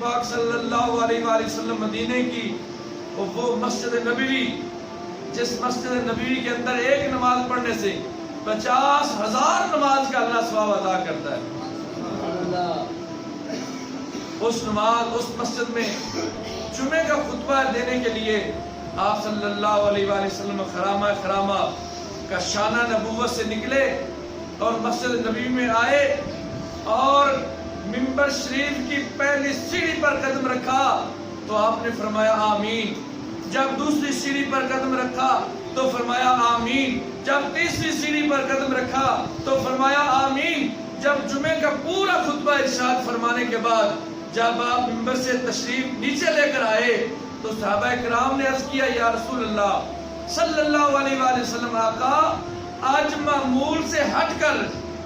پاک صلی اللہ علیہ وآلہ وسلم مدینے کی وہ مسجد نبوی، جس مسجد نبوی کے اندر ایک نماز پڑھنے سے 50,000 نماز کا اللہ ثواب عطا کرتا ہے۔ اس نماز، اس مسجد میں جمعے کا خطبہ دینے کے لیے آپ صلی اللہ علیہ وآلہ وسلم خرامہ کا شانہ نبوت سے نکلے اور مسجد نبی میں آئے اور منبر شریف کی پہلی سیڑھی پر قدم رکھا تو آپ نے فرمایا آمین۔ جب دوسری سیڑھی پر قدم رکھا تو فرمایا آمین۔ جب تیسری سیڑھی پر قدم رکھا تو فرمایا آمین۔ جب جمعے کا پورا خطبہ ارشاد فرمانے کے بعد جب آپ منبر سے تشریف نیچے لے کر آئے تو صحابہ کرام نے عرض کیا یا رسول اللہ صلی اللہ علیہ وآلہ وسلم، آقا آج معمول سے ہٹ کر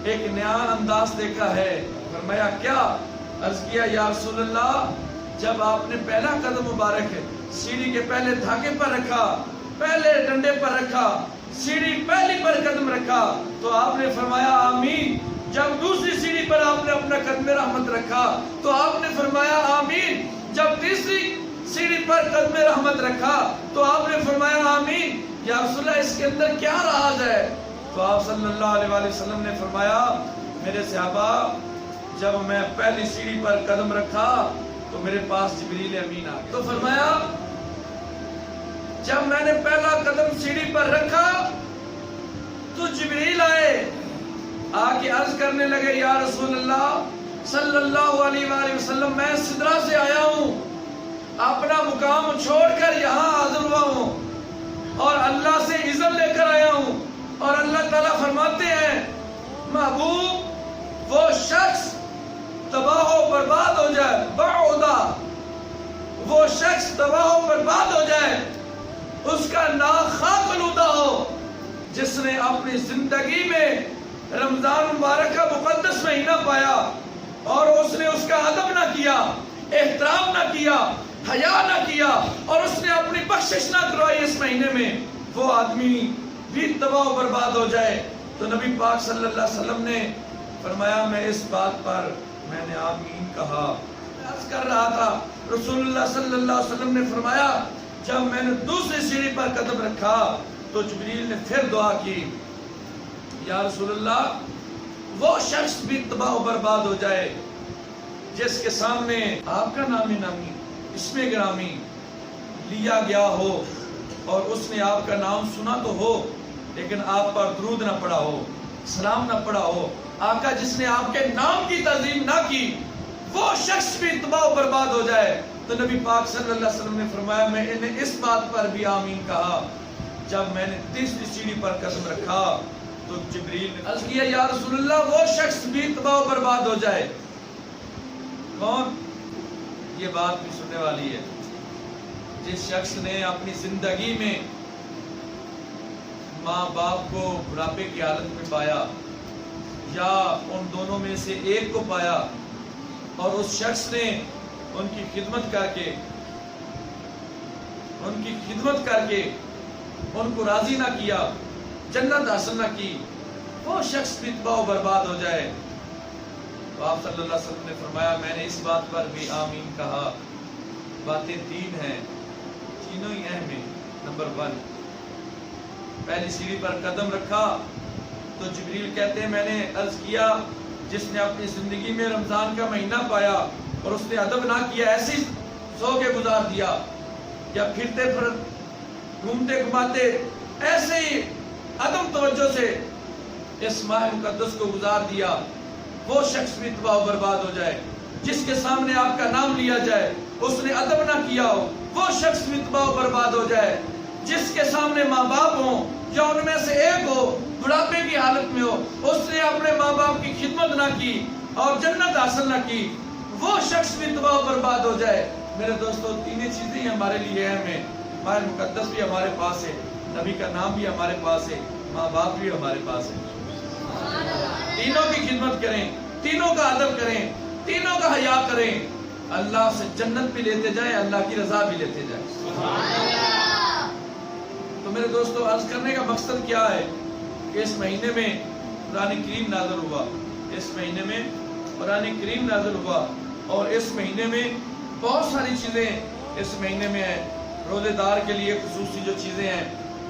ایک نیا انداز دیکھا ہے۔ فرمایا کیا؟ عرض کیا یا رسول اللہ جب آپ نے پہلا قدم مبارک سیڑھی کے پہلے دھاگے پر رکھا، پہلے ڈنڈے پر رکھا، سیڑھی پہلی پر قدم رکھا تو آپ نے فرمایا آمین۔ جب دوسری سیڑھی پر آپ نے اپنا قدم رحمت رکھا تو آپ نے فرمایا آمین۔ جب تیسری سیڑھی پر قدم رحمت رکھا تو آپ نے فرمایا آمین۔ یا رسول اللہ اس کے اندر کیا راز ہے؟ تو آپ صلی اللہ علیہ وآلہ وسلم نے فرمایا میرے صحابہ جب میں پہلی سیڑھی پر قدم رکھا تو میرے پاس جبریل امین آ گیا۔ تو فرمایا جب میں نے پہلا قدم سیڑھی پر رکھا تو جبریل آئے، آ کے عرض کرنے لگے یا رسول اللہ صلی اللہ علیہ وآلہ وسلم میں سدرہ سے آیا ہوں، اپنا مقام چھوڑ کر یہاں حاضر ہوا ہوں اور اللہ سے اذن لے کر آیا ہوں، اور اللہ تعالیٰ فرماتے ہیں محبوب وہ شخص تباہ و برباد ہو جائے، بعودا وہ شخص تباہ و برباد ہو جائے، اس کا نام خاک آلودہ ہو جس نے اپنی زندگی میں رمضان مبارک کا مقدس مہینہ پایا اور اس نے اس کا ادب نہ کیا، احترام نہ کیا، حیا نہ کیا اور اس نے اپنی بخشش نہ کروائی اس مہینے میں، وہ آدمی بھی تباہ و برباد ہو جائے۔ تو نبی پاک صلی اللہ علیہ وسلم نے فرمایا میں اس بات پر میں نے آمین کہا۔ عرض کر رہا تھا رسول اللہ صلی اللہ علیہ وسلم نے فرمایا جب میں نے دوسری سیڑھی پر قدم رکھا تو جبریل نے پھر دعا کی یا رسول اللہ وہ شخص بھی تباہ و برباد ہو جائے جس کے سامنے آپ کا نام نامی اسم گرامی لیا گیا ہو اور اس نے آپ کا نام سنا تو ہو لیکن آپ پر درود نہ پڑا ہو، سلام نہ پڑا ہو، آقا جس نے آپ کے نام کی تعظیم نہ کی وہ شخص بھی تباہ و برباد ہو جائے۔ تو نبی پاک صلی اللہ علیہ وسلم نے فرمایا میں انہیں اس بات پر بھی آمین کہا۔ جب میں نے تیسری سیڑھی پر قدم رکھا تو جبریل نے عرض کیا یا رسول اللہ وہ شخص بھی تباہ و برباد ہو جائے۔ کون؟ یہ بات بھی سننے والی ہے جس شخص نے اپنی زندگی میں ماں باپ کو بڑھاپے کی حالت میں پایا یا ان دونوں میں سے ایک کو پایا اور اس شخص نے ان کی خدمت کر کے ان کو راضی نہ کیا، جنت حاصل نہ کی، وہ شخص بھی تباہ و برباد ہو جائے۔ تو آپ صلی اللہ علیہ وسلم نے فرمایا میں نے اس بات پر بھی آمین کہا۔ باتیں تین ہیں، تینوں ہی اہم ہیں۔ نمبر 1 پہلی سیڑھی پر قدم رکھا تو جبریل کہتے ہیں میں نے عرض کیا جس نے اپنی زندگی میں رمضان کا مہینہ پایا اور اس نے ادب نہ کیا، ایسی سو کے گزار دیا یا پھرتے پھر گھومتے گھماتے ایسے ہی عدم توجہ سے اس ماہ مقدس کو گزار دیا، وہ شخص بھی تباہ و برباد ہو جائے۔ جس کے سامنے آپ کا نام لیا جائے اس نے ادب نہ کیا ہو، وہ شخص بھی تباہ و برباد ہو جائے۔ جس کے سامنے ماں باپ ہوں یا ان میں سے ایک ہو بڑھاپے کی حالت میں ہو، اس نے اپنے ماں باپ کی خدمت نہ کی اور جنت حاصل نہ کی، وہ شخص بھی تباہ و برباد ہو جائے۔ میرے دوستو تینوں چیزیں ہمارے لیے اہم ہیں، ماہ مقدس بھی ہمارے پاس ہے، نبی کا نام بھی ہمارے پاس ہے، ماں باپ بھی ہمارے پاس ہے۔ تینوں کی خدمت کریں، تینوں کا ادب کریں، تینوں کا حیا کریں، اللہ سے جنت بھی لیتے جائیں، اللہ کی رضا بھی لیتے جائیں۔ تو میرے دوستو عرض کرنے کا مقصد کیا ہے کہ اس مہینے میں قرآن کریم نازل ہوا، اس مہینے میں قرآن کریم نازل ہوا اور اس مہینے میں بہت ساری چیزیں اس مہینے میں ہیں. روزے دار کے لیے خصوصی جو چیزیں ہیں,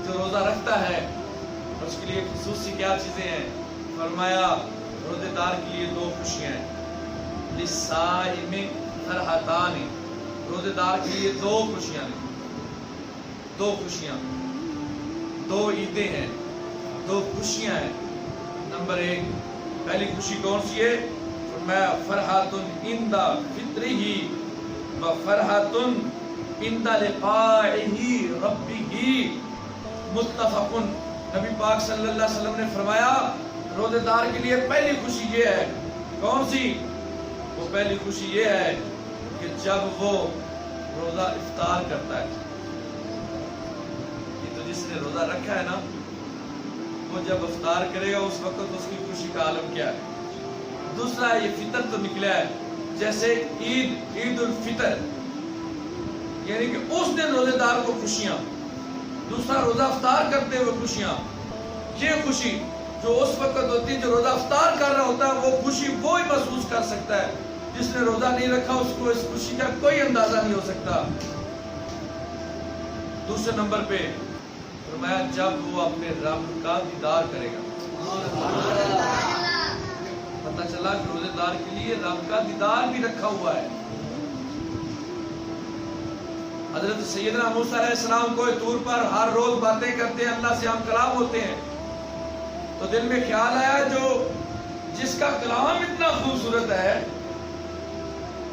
جو روزہ رکھتا ہے اس کے لیے خصوصی کیا چیزیں ہیں؟ فرمایا روزے دار کے لیے 2 خوشیاں ہیں. للصائم فرحتان, روزے دار کے لیے 2 خوشیاں ہیں. 2 خوشیاں, 2 عیدیں ہیں, 2 خوشیاں ہیں. نمبر 1, پہلی خوشی کون سی ہے؟ فرمایا فرحۃ عند فطرہ و فرحۃ عند لقائہ ربہ متفق. نبی پاک صلی اللہ علیہ وسلم نے فرمایا روزے دار کے لیے پہلی خوشی یہ ہے. کون سی؟ وہ پہلی خوشی یہ ہے کہ جب وہ روزہ افطار کرتا ہے. یہ تو جس نے روزہ رکھا ہے نا, وہ جب افطار کرے گا اس وقت اس کی خوشی کا عالم کیا ہے. دوسرا یہ فطر تو نکلا ہے, جیسے عید الفطر, یعنی کہ اس دن روزے دار کو خوشیاں. دوسرا روزہ افطار کرتے ہوئے خوشیاں. یہ خوشی جو اس وقت ہوتی ہے جو روزہ افطار کر رہا ہوتا ہے, وہ خوشی وہی محسوس کر سکتا ہے. جس نے روزہ نہیں رکھا اس کو اس خوشی کا کوئی اندازہ نہیں ہو سکتا. دوسرے نمبر پہ فرمایا جب وہ اپنے رب کا دیدار کرے گا. پتہ چلا کہ روزے دار کے لیے رب کا دیدار بھی رکھا ہوا ہے. حضرت سیدنا موسیٰ علیہ السلام کوہ طور پر ہر روز باتیں کرتے ہیں, اللہ سے ہم کلام ہوتے ہیں. تو دل میں خیال آیا جو جس کا کلام اتنا خوبصورت ہے,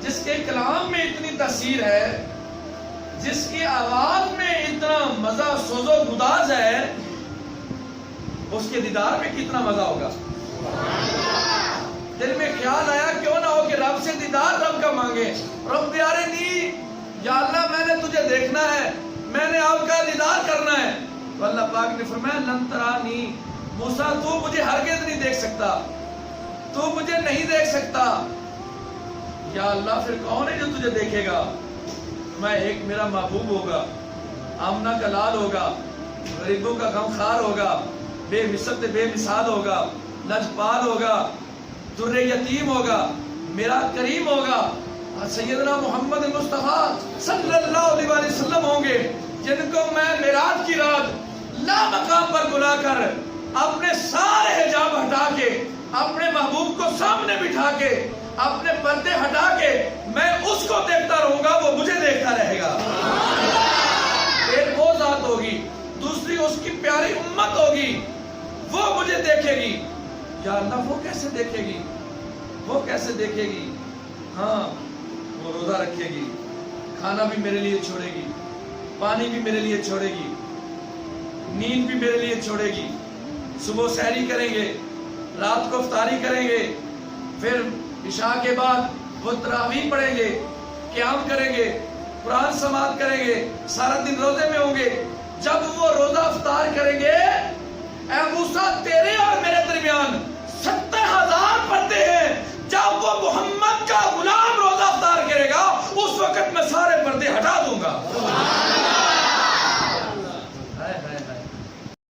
جس کے کلام میں اتنی تاثیر ہے, جس کی آواز میں اتنا مزہ سوز و گداز ہے, اس کے دیدار میں کتنا مزہ ہوگا. دل میں خیال آیا کیوں نہ ہو کہ رب سے دیدار رب کا مانگے. رب ارنی, یا اللہ میں نے تجھے دیکھنا ہے, میں نے آپ کا دیدار کرنا ہے. تو اللہ پاک نے فرمایا لن ترانی, موسیٰ تو مجھے ہرگز نہیں دیکھ سکتا, تو مجھے نہیں دیکھ سکتا. یا اللہ پھر کون ہے جو تجھے دیکھے گا؟ میں ایک میرا محبوب ہوگا, آمنہ کا لال ہوگا, غریبوں کا غمخوار ہوگا, بے مثل بے مثال ہوگا, لجپال ہوگا, در یتیم ہوگا, میرا کریم ہوگا. سیدنا محمد مصطفیٰ صلی اللہ علیہ وسلم ہوں گے جن کو میں معراج کی رات لا مقام پر بلا کر اپنے سارے حجاب ہٹا کے, اپنے محبوب کو سامنے بٹھا کے, اپنے پردے ہٹا کے میں اس کو دیکھتا رہوں گا, وہ مجھے دیکھتا رہے گا. ایک وہ ذات ہوگی, دوسری اس کی پیاری امت ہوگی, وہ مجھے دیکھے گی. یا اللہ وہ کیسے دیکھے گی, وہ کیسے دیکھے گی؟ ہاں وہ روزہ رکھے گی, کھانا بھی میرے لیے چھوڑے گی, پانی بھی میرے لیے چھوڑے گی, نیند بھی میرے لیے چھوڑے گی. صبح سحری کریں گے, رات کو افطاری کریں گے, پھر عشاء کے بعد وہ تراویح پڑھیں گے, قیام کریں گے, قرآن سماعت کریں گے, سارا دن روزے میں ہوں گے. جب وہ روزہ افطار کریں گے, اے موسیٰ تیرے اور میرے درمیان